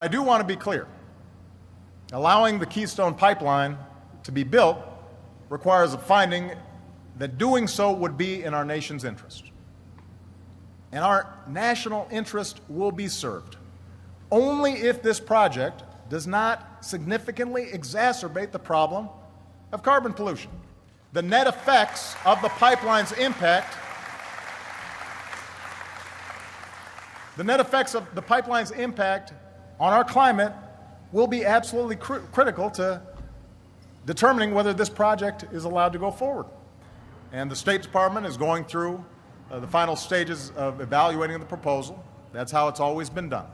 I do want to be clear. Allowing the Keystone Pipeline to be built requires a finding that doing so would be in our nation's interest. And our national interest will be served only if this project does not significantly exacerbate the problem of carbon pollution. The net effects of the pipeline's impact on our climate will be absolutely critical to determining whether this project is allowed to go forward. And the State Department is going through the final stages of evaluating the proposal. That's how it's always been done.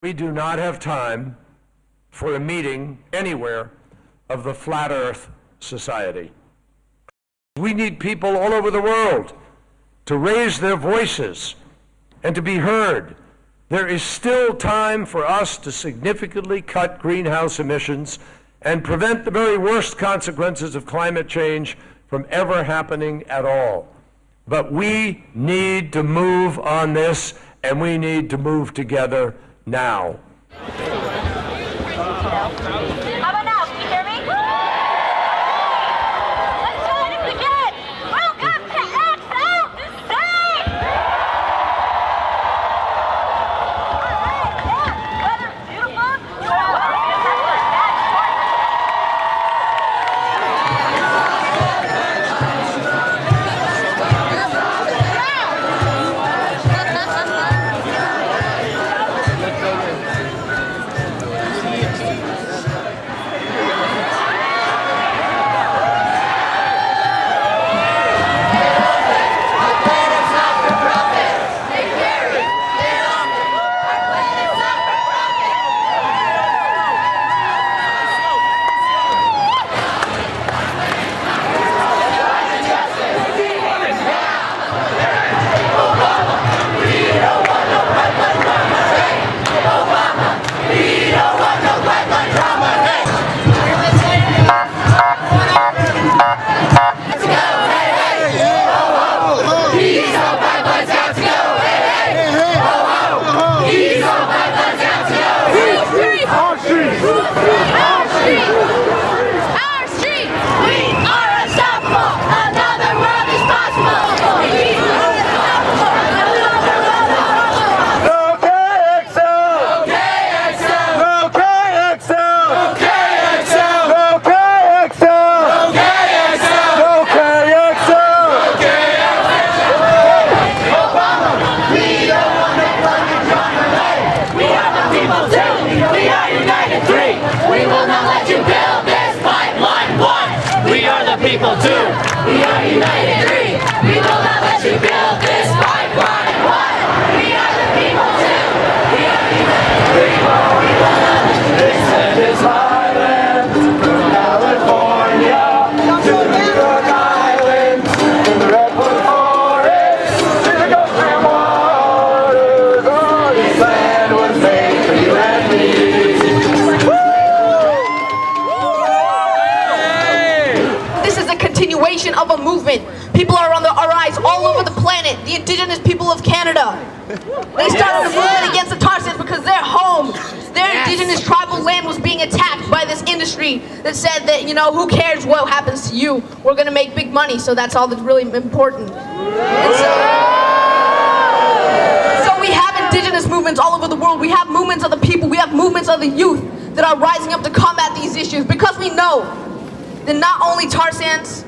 We do not have time for a meeting anywhere of the Flat Earth Society. We need people all over the world to raise their voices and to be heard. There is still time for us to significantly cut greenhouse emissions and prevent the very worst consequences of climate change from ever happening at all. But we need to move on this, and we need to move together now. How about now? Can you hear me? Let's try this again. Welcome to XL Dissent. Alright, yeah. Weather's beautiful. You have that people too. We are united three. We will not let you build this pipeline. One. We are the people too. We are united three. We will not let you. This land is my land. From California to the New York Islands, from the Redwood Forest to the Gulf Stream waters. Oh, this land was made for you and me. Of a movement. People are on our eyes all over the planet. The indigenous people of Canada. They started a movement against the tar sands because their home, their indigenous tribal land was being attacked by this industry that said that, you know, who cares what happens to you? We're going to make big money, so that's all that's really important. And so we have indigenous movements all over the world. We have movements of the people. We have movements of the youth that are rising up to combat these issues because we know that not only tar sands,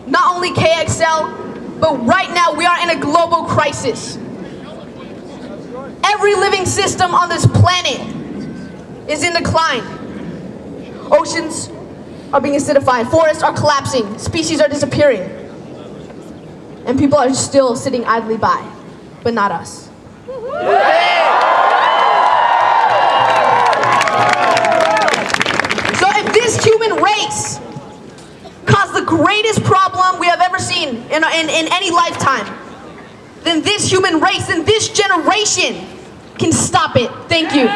not only KXL, but right now we are in a global crisis. Every living system on this planet is in decline. Oceans are being acidified, forests are collapsing, species are disappearing. And people are still sitting idly by, but not us. So if this human race caused the greatest problem we have ever seen in any lifetime, then this human race and this generation can stop it. Thank you.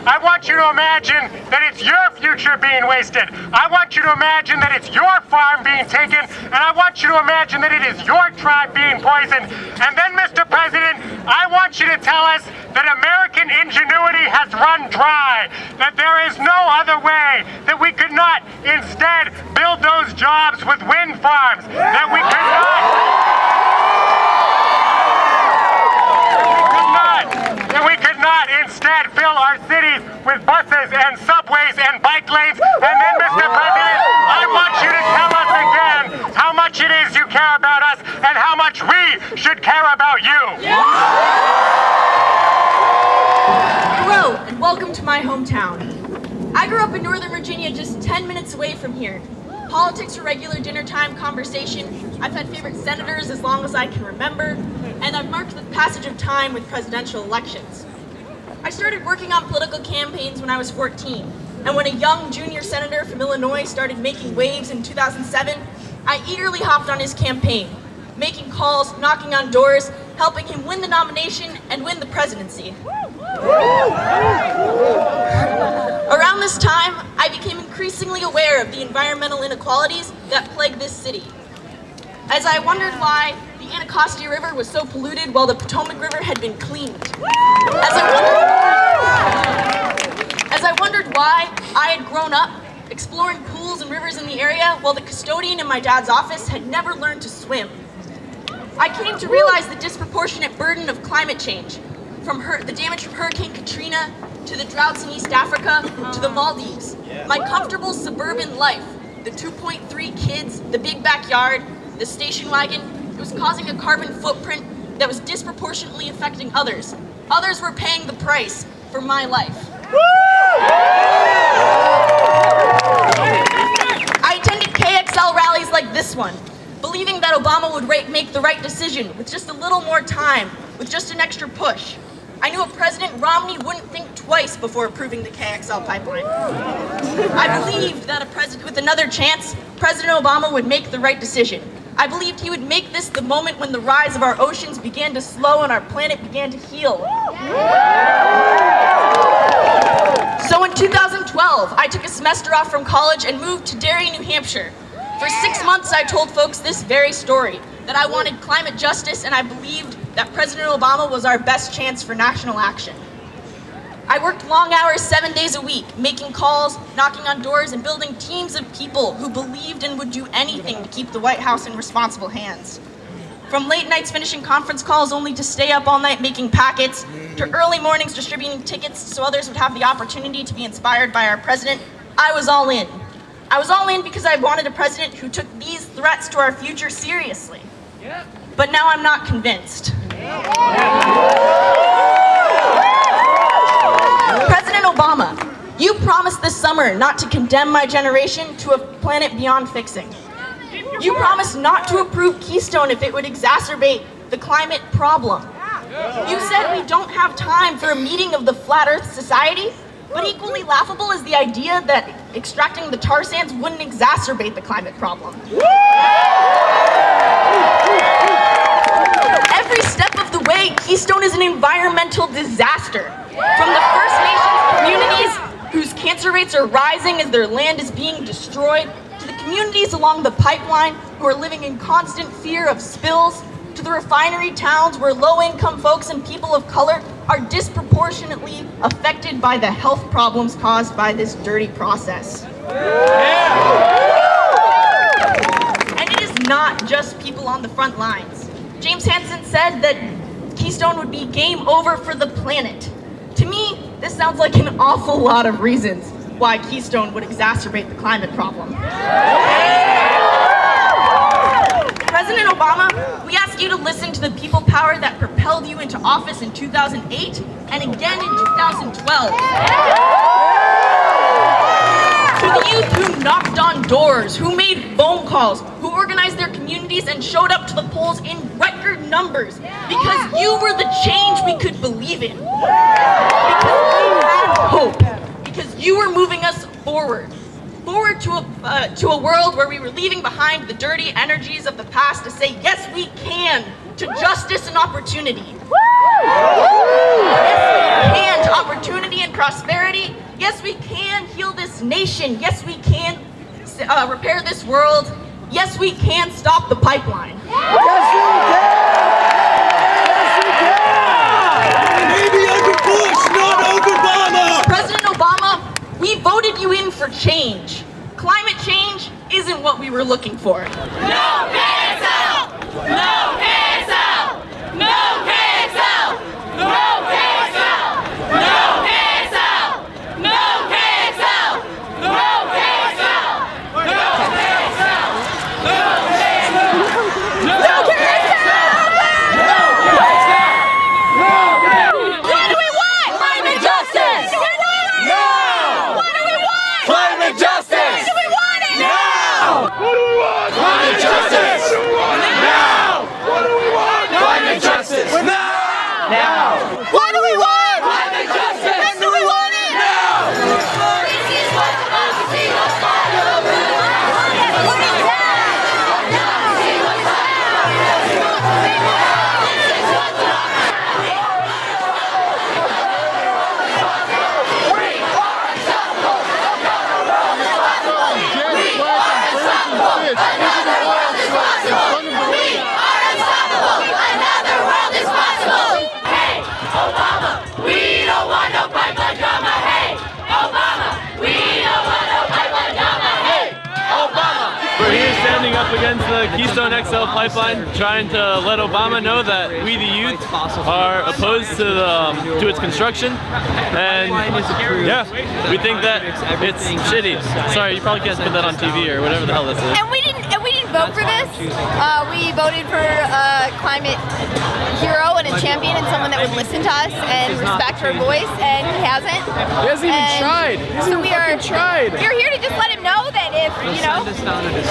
I want you to imagine that it's your future being wasted. I want you to imagine that it's your farm being taken, and I want you to imagine that it is your tribe being poisoned. And then, Mr. President, I want you to tell us that American ingenuity has run dry, that there is no other way, that we could not instead build those jobs with wind farms, that we could not instead fill our cities with buses and subways and bike lanes. And then, Mr. President, I want you to tell us again how much it is you care about us and how much we should care about you. Hello, and welcome to my hometown. I grew up in Northern Virginia, just 10 minutes away from here. Politics are regular dinner time conversation. I've had favorite senators as long as I can remember, and I've marked the passage of time with presidential elections. I started working on political campaigns when I was 14, and when a young junior senator from Illinois started making waves in 2007, I eagerly hopped on his campaign, making calls, knocking on doors, helping him win the nomination and win the presidency. Around this time, I became increasingly aware of the environmental inequalities that plague this city. As I wondered why the Anacostia River was so polluted while the Potomac River had been cleaned. As I wondered why I had grown up exploring pools and rivers in the area while the custodian in my dad's office had never learned to swim. I came to realize the disproportionate burden of climate change, from the damage from Hurricane Katrina, to the droughts in East Africa, to the Maldives. My comfortable suburban life, the 2.3 kids, the big backyard, the station wagon, it was causing a carbon footprint that was disproportionately affecting others. Others were paying the price for my life. I attended KXL rallies like this one, believing that Obama would make the right decision with just a little more time, with just an extra push. I knew a President Romney wouldn't think twice before approving the KXL pipeline. I believed that with another chance, President Obama would make the right decision. I believed he would make this the moment when the rise of our oceans began to slow and our planet began to heal. So in 2012, I took a semester off from college and moved to Derry, New Hampshire. For 6 months, I told folks this very story, that I wanted climate justice and I believed that President Obama was our best chance for national action. I worked long hours 7 days a week, making calls, knocking on doors, and building teams of people who believed and would do anything to keep the White House in responsible hands. From late nights finishing conference calls only to stay up all night making packets, to early mornings distributing tickets so others would have the opportunity to be inspired by our president, I was all in. I was all in because I wanted a president who took these threats to our future seriously. But now I'm not convinced. President Obama, you promised this summer not to condemn my generation to a planet beyond fixing. You promised not to approve Keystone if it would exacerbate the climate problem. You said we don't have time for a meeting of the Flat Earth Society, but equally laughable is the idea that extracting the tar sands wouldn't exacerbate the climate problem. Every step of the way, Keystone is an environmental disaster. From the First Nations communities whose cancer rates are rising as their land is being destroyed, to the communities along the pipeline who are living in constant fear of spills, to the refinery towns where low-income folks and people of color are disproportionately affected by the health problems caused by this dirty process. And it is not just people on the front lines. James Hansen said that Keystone would be game over for the planet. To me, this sounds like an awful lot of reasons why Keystone would exacerbate the climate problem. President Obama, we ask you to listen to the people power that propelled you into office in 2008 and again in 2012. To the youth who knocked on doors, who made phone calls, who organized their communities and showed up to the polls in record numbers because you were the change we could believe in. Because we had hope. Because you were moving us forward to a world where we were leaving behind the dirty energies of the past to say, yes, we can, to justice and opportunity. Yes, we can, to opportunity and prosperity. Yes, we can heal this nation. Yes, we can repair this world. Yes, we can stop the pipeline. Maybe under Bush, not under Obama. President Obama, we voted you in for change. Climate change isn't what we were looking for. No KXL! No KXL! No KXL! No KXL! No KXL! No KXL! No KXL! No KXL! No What do we want? Climate justice! Do we want it? No! What do we want? Climate justice! Do we want it? Now! What do we want? Climate justice! Now! What do we want? Climate justice! Now! What do we want? Climate justice! When do we want it? Now! This is what democracy looks like. We're here standing up against the Keystone XL Pipeline, trying to let Obama know that we, the youth, are opposed to its construction, and yeah, we think that it's shitty. Sorry, you probably can't put that on TV or whatever the hell this is. And we didn't vote for this. We voted for a climate hero and a champion and someone that would listen to us and respect our voice, and he hasn't. He hasn't even tried. So we're here to just let him know that if,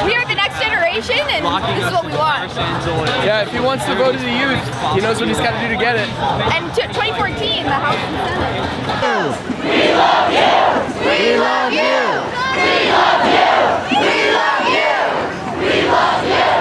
we are the next generation and this is what we want. Yeah, if he wants to vote as a youth, he knows what he's got to do to get it. And 2014, the House and Senate. We love you! We love you! We love you! We love you! We love you!